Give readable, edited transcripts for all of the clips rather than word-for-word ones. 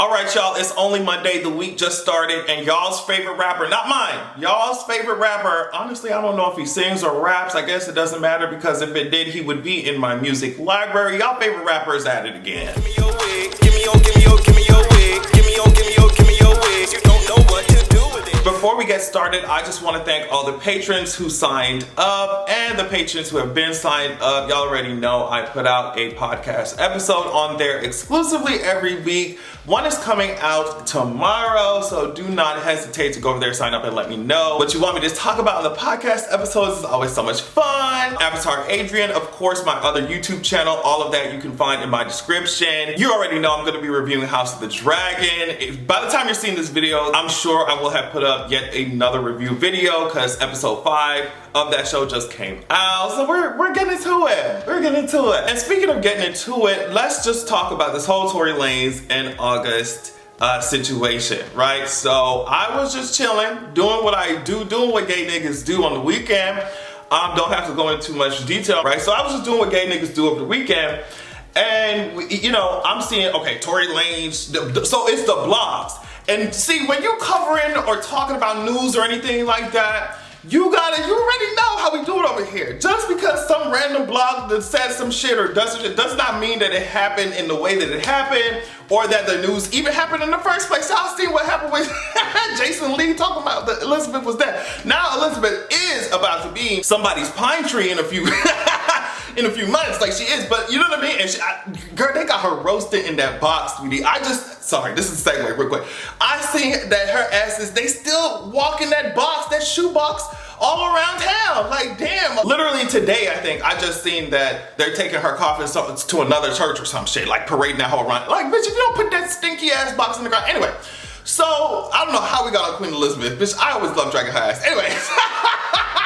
Alright y'all, it's only Monday, the week just started, and y'all's favorite rapper, not mine, y'all's favorite rapper, honestly I don't know if he sings or raps, I guess it doesn't matter because if it did he would be in my music library. Y'all favorite rapper is at it again. Give me your wig, give me your wig, give me your wig, you don't know what to do with it. Before we get started, I just want to thank all the patrons who signed up and the patrons who have been signed up. Y'all already know I put out a podcast episode on there exclusively every week. One is coming out tomorrow, so do not hesitate to go over there, sign up, and let me know what you want me to talk about in the podcast episodes. It's always so much fun. Avatar Adrian, of course, my other YouTube channel, all of that you can find in my description. You already know I'm going to be reviewing House of the Dragon. By the time you're seeing this video, I'm sure I will have put up yet another review video because episode 5 of that show just came out. So we're getting into it. We're getting into it. And speaking of getting into it, let's just talk about this whole Tory Lanez and August situation, right? So I was just chilling, doing what I do, doing what gay niggas do on the weekend. Don't have to go into too much detail, right? So I was just doing what gay niggas do over the weekend. And, you know, I'm seeing, okay, Tory Lanez, so it's the blogs. And see, when you're covering or talking about news or anything like that, you already know how we do it over here. Just because some random blog that says some shit or does not mean that it happened in the way that it happened or that the news even happened in the first place. Y'all see what happened with Jason Lee talking about that Elizabeth was dead. Now Elizabeth is about to be somebody's pine tree in a few in a few months, like she is, but you know what I mean? And girl, they got her roasted in that box, sweetie. Sorry, this is a segue real quick. I see that her asses, they still walk in that box, that shoe box, all around town. Like, damn. Literally today, I think, I just seen that they're taking her coffin to another church or some shit, like parading that whole around. Like, bitch, if you don't put that stinky ass box in the ground. Anyway, so, I don't know how we got on Queen Elizabeth, bitch. I always love dragging her ass. Anyway.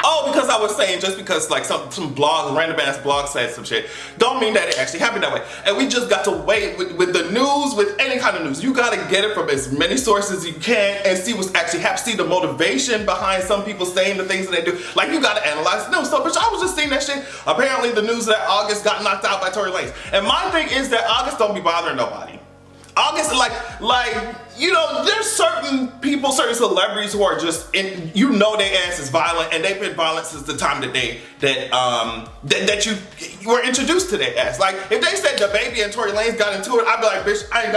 Oh, because I was saying, just because like some blogs, random ass blogs said some shit, don't mean that it actually happened that way. And we just got to wait with the news, with any kind of news. You gotta get it from as many sources as you can and see what's actually happening, see the motivation behind some people saying the things that they do. Like, you gotta analyze the news. So, bitch, I was just seeing that shit. Apparently the news that August got knocked out by Tory Lanez. And my thing is that August don't be bothering nobody. August, like, you know, there's certain people, certain celebrities who are just, you know their ass is violent, and they've been violent since the time that you were introduced to their ass. Like, if they said the baby and Tory Lanez got into it, I'd be like, bitch, I ain't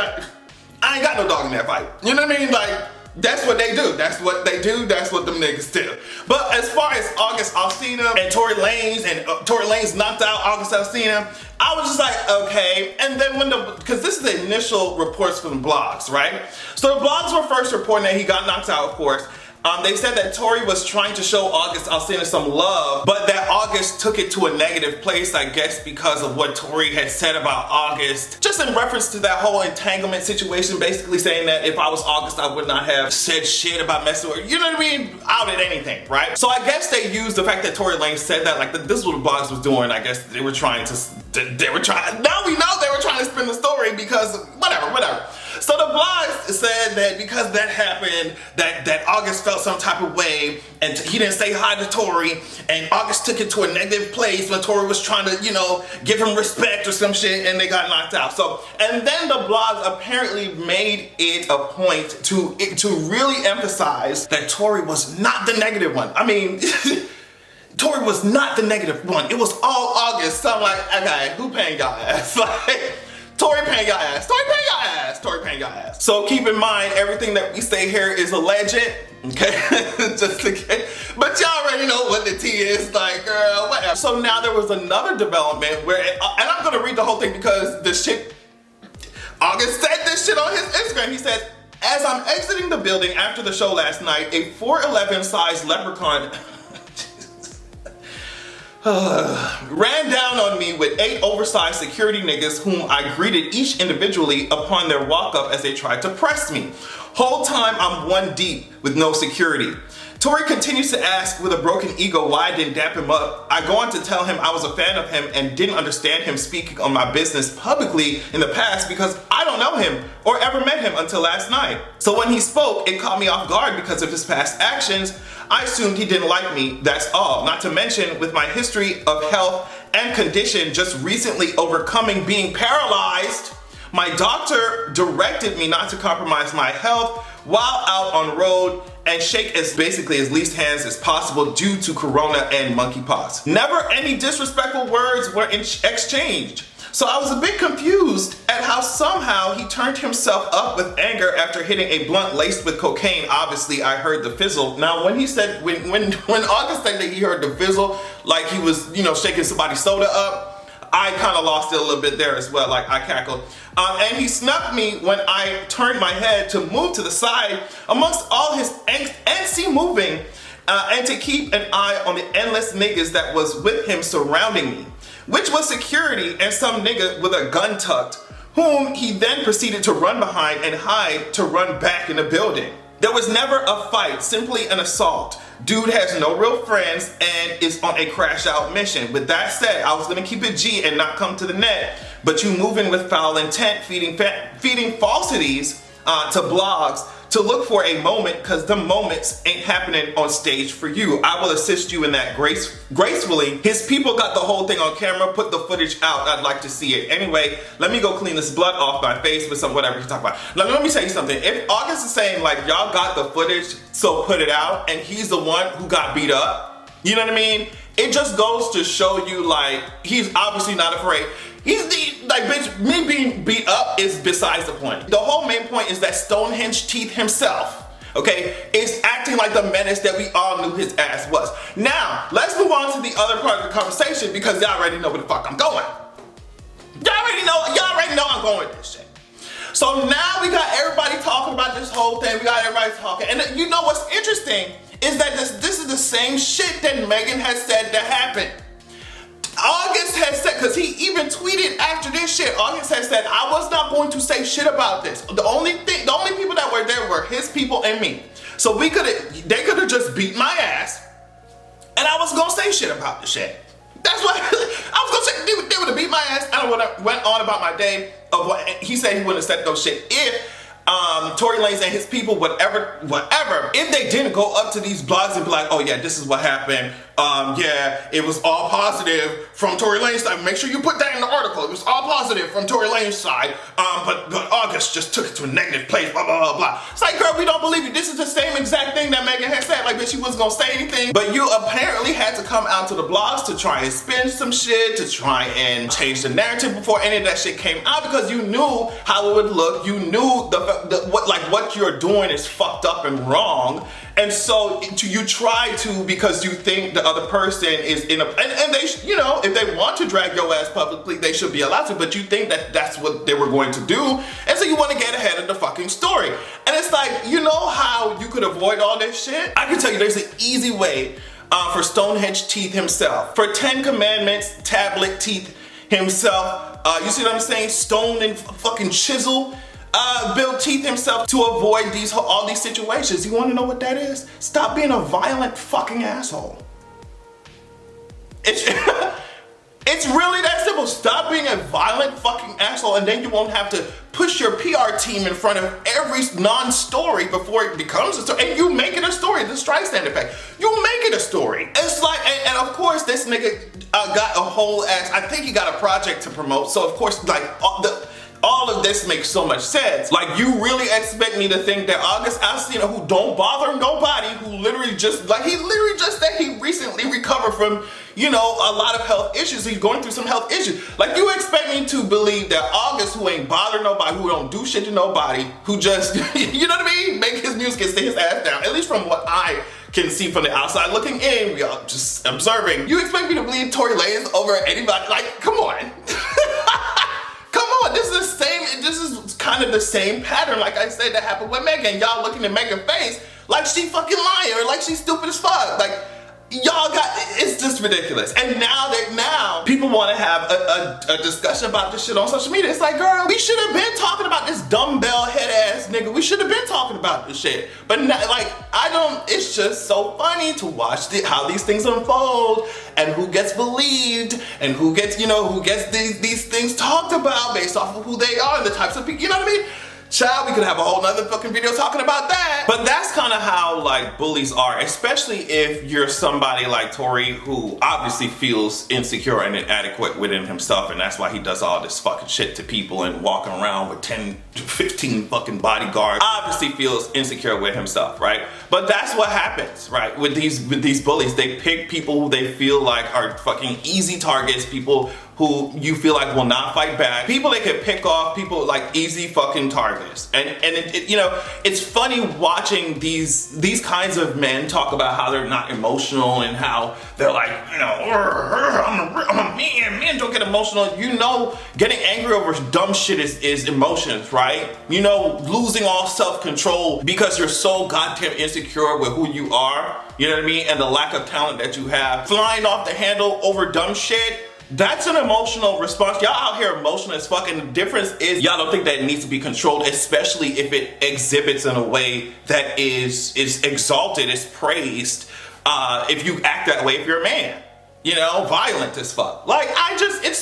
got no dog in that fight. You know what I mean? Like, that's what they do. That's what they do. That's what them niggas do. But as far as August Alsina and Tory Lanez, and Tory Lanez knocked out August Alsina, I was just like, okay. And then because this is the initial reports from the blogs, right? So the blogs were first reporting that he got knocked out, of course. They said that Tory was trying to show August Alsina some love, but that August took it to a negative place, I guess, because of what Tory had said about August. Just in reference to that whole entanglement situation, basically saying that if I was August, I would not have said shit about messing with her. You know what I mean? Out at anything, right? So I guess they used the fact that Tory Lanez said that, like, this is what the blogs was doing. I guess now we know they were trying to spin the story because whatever. So the blogs said that because that happened, that August felt some type of way, and he didn't say hi to Tory, and August took it to a negative place when Tory was trying to, you know, give him respect or some shit, and they got knocked out. So, and then the blogs apparently made it a point to really emphasize that Tory was not the negative one. I mean, Tory was not the negative one. It was all August. So I'm like, okay, who paying y'all ass? Like, Tory paying y'all ass. Tory paying y'all ass. Tory paying y'all ass. So keep in mind, everything that we say here is alleged, okay? Just in case. But y'all already know what the tea is, like, girl, whatever. So now there was another development where, and I'm gonna read the whole thing because this shit, August said this shit on his Instagram. He said, as I'm exiting the building after the show last night, a 4'11" size leprechaun ran down on me with 8 oversized security niggas whom I greeted each individually upon their walk up as they tried to press me. Whole time I'm 1 deep with no security. Tory continues to ask with a broken ego why I didn't dap him up. I go on to tell him I was a fan of him and didn't understand him speaking on my business publicly in the past because I don't know him or ever met him until last night. So when he spoke, it caught me off guard because of his past actions. I assumed he didn't like me, that's all. Not to mention, with my history of health and condition just recently overcoming being paralyzed My doctor directed me not to compromise my health while out on the road and shake as least hands as possible due to corona and monkeypox. Never any disrespectful words were exchanged. So I was a bit confused at how somehow he turned himself up with anger after hitting a blunt laced with cocaine. Obviously, I heard the fizzle. Now, when he said, when August said that he heard the fizzle, like he was, shaking somebody's soda up, I kind of lost it a little bit there as well. Like I cackled. And he snuck me when I turned my head to move to the side amongst all his antsy moving and to keep an eye on the endless niggas that was with him surrounding me, which was security and some nigga with a gun tucked, whom he then proceeded to run behind and hide to run back in the building. There was never a fight, simply an assault. Dude has no real friends and is on a crash out mission. With that said, I was gonna keep it G and not come to the net, but you moving with foul intent, feeding falsities to blogs to look for a moment, because the moments ain't happening on stage for you. I will assist you in that gracefully. His people got the whole thing on camera, put the footage out. I'd like to see it. Anyway, let me go clean this blood off my face with some whatever you talk about. Now, let me tell you something. If August is saying like, y'all got the footage, so put it out, and he's the one who got beat up, you know what I mean? It just goes to show you like, he's obviously not afraid. Bitch, me being beat up is besides the point. The whole main point is that Stonehenge Teeth himself, okay, is acting like the menace that we all knew his ass was. Now, let's move on to the other part of the conversation because y'all already know where the fuck I'm going. Y'all already know I'm going with this shit. So now we got everybody talking about this whole thing. We got everybody talking. And you know what's interesting is that this is the same shit that Megan has said that happened. August has said, because he even tweeted after this shit, August has said, I was not going to say shit about this. The only people that were there were his people and me. So they could have just beat my ass, and I was gonna say shit about the shit. That's what I was gonna say. They would have beat my ass, and I would have went on about my day of what he said he wouldn't have said those shit if Tory Lanez and his people, whatever, if they didn't go up to these blogs and be like, oh yeah, this is what happened. Yeah, it was all positive from Tory Lanez's side. Make sure you put that in the article. It was all positive from Tory Lanez's side. But August just took it to a negative place, blah, blah, blah, blah. It's like, girl, we don't believe you. This is the same exact thing that Megan had said. Like, bitch, she wasn't gonna say anything. But you apparently had to come out to the blogs to try and spin some shit, to try and change the narrative before any of that shit came out, because you knew how it would look. You knew what you're doing is fucked up and wrong. And so you try to, because you think the other person is in and they, if they want to drag your ass publicly, they should be allowed to, but you think that that's what they were going to do. And so you want to get ahead of the fucking story. And it's like, you know how you could avoid all this shit? I can tell you there's an easy way for Stonehenge Teeth himself. For 10 Commandments, Tablet Teeth himself, you see what I'm saying? Stone and fucking chisel. Build Teeth himself to avoid all these situations. You want to know what that is? Stop being a violent fucking asshole. It's really that simple. Stop being a violent fucking asshole, and then you won't have to push your PR team in front of every non-story before it becomes a story. And you make it a story. The Streisand effect. You make it a story. It's like, and of course, this nigga got a whole ass. I think he got a project to promote. So of course, like all of this makes so much sense. Like, you really expect me to think that August Alsina, who don't bother nobody, who literally just said he recently recovered from, a lot of health issues. He's going through some health issues. Like, you expect me to believe that August, who ain't bother nobody, who don't do shit to nobody, who just, you know what I mean? Make his music and stay his ass down. At least from what I can see from the outside looking in, we are just observing. You expect me to believe Tory Lanez over anybody? Like, come on. Come on, this is kind of the same pattern, like I said, that happened with Megan. Y'all looking at Megan's face like she fucking lying or like she's stupid as fuck. Like, it's just ridiculous. And now people want to have a discussion about this shit on social media. It's like, girl, we should have been talking about this dumbbell head ass nigga. We should have been talking about this shit. But now, it's just so funny to watch how these things unfold and who gets believed and who gets these things talked about based off of who they are and the types of people, you know what I mean? Child, we could have a whole nother fucking video talking about that. But that's kind of how like bullies are, especially if you're somebody like Tory who obviously feels insecure and inadequate within himself, and that's why he does all this fucking shit to people and walking around with 10 to 15 fucking bodyguards. Obviously feels insecure with himself, right? But that's what happens, right? With these bullies, they pick people who they feel like are fucking easy targets, people who you feel like will not fight back, people they can pick off, people like easy fucking targets. And it, you know, it's funny watching these kinds of men talk about how they're not emotional and how they're like, you know, I'm a man, men don't get emotional. You know, getting angry over dumb shit is emotions, right? You know, losing all self-control because you're so goddamn insecure with who you are, you know what I mean? And the lack of talent that you have, flying off the handle over dumb shit. That's an emotional response. Y'all out here emotional as fuck, and the difference is y'all don't think that it needs to be controlled, especially if it exhibits in a way that is exalted, is praised. If you act that way, if you're a man, you know, violent as fuck. Like, it's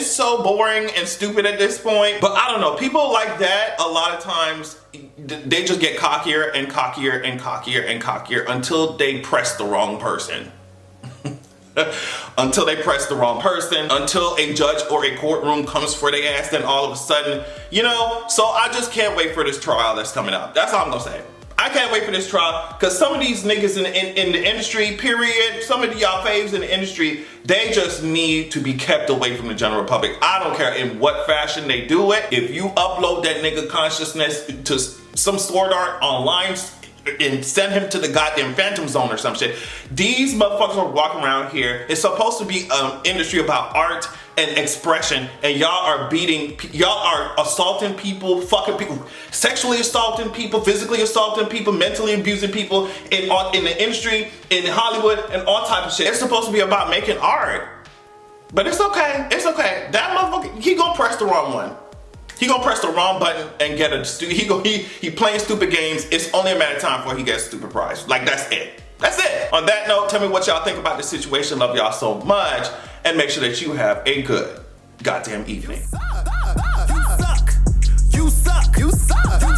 so boring and stupid at this point. But I don't know, people like that, a lot of times, they just get cockier and cockier and cockier and cockier until they press the wrong person. Until they press the wrong person, until a judge or a courtroom comes for their ass, then all of a sudden, you know, so I just can't wait for this trial that's coming up. That's all I'm gonna say. I can't wait for this trial, because some of these niggas in the industry, period, some of y'all faves in the industry, they just need to be kept away from the general public. I don't care in what fashion they do it. If you upload that nigga consciousness to some sword art online, and send him to the goddamn phantom zone or some shit. These motherfuckers are walking around here. It's supposed to be an industry about art and expression, and y'all are assaulting people, fucking people, sexually assaulting people, physically assaulting people, mentally abusing people in the industry, in Hollywood, and all type of shit. It's supposed to be about making art. But it's okay, it's okay. That motherfucker, he gonna press the wrong one. He gonna press the wrong button and get he playing stupid games. It's only a matter of time before he gets a stupid prize. Like, that's it. That's it. On that note, tell me what y'all think about the situation. Love y'all so much. And make sure that you have a good goddamn evening. You suck. You suck. You suck.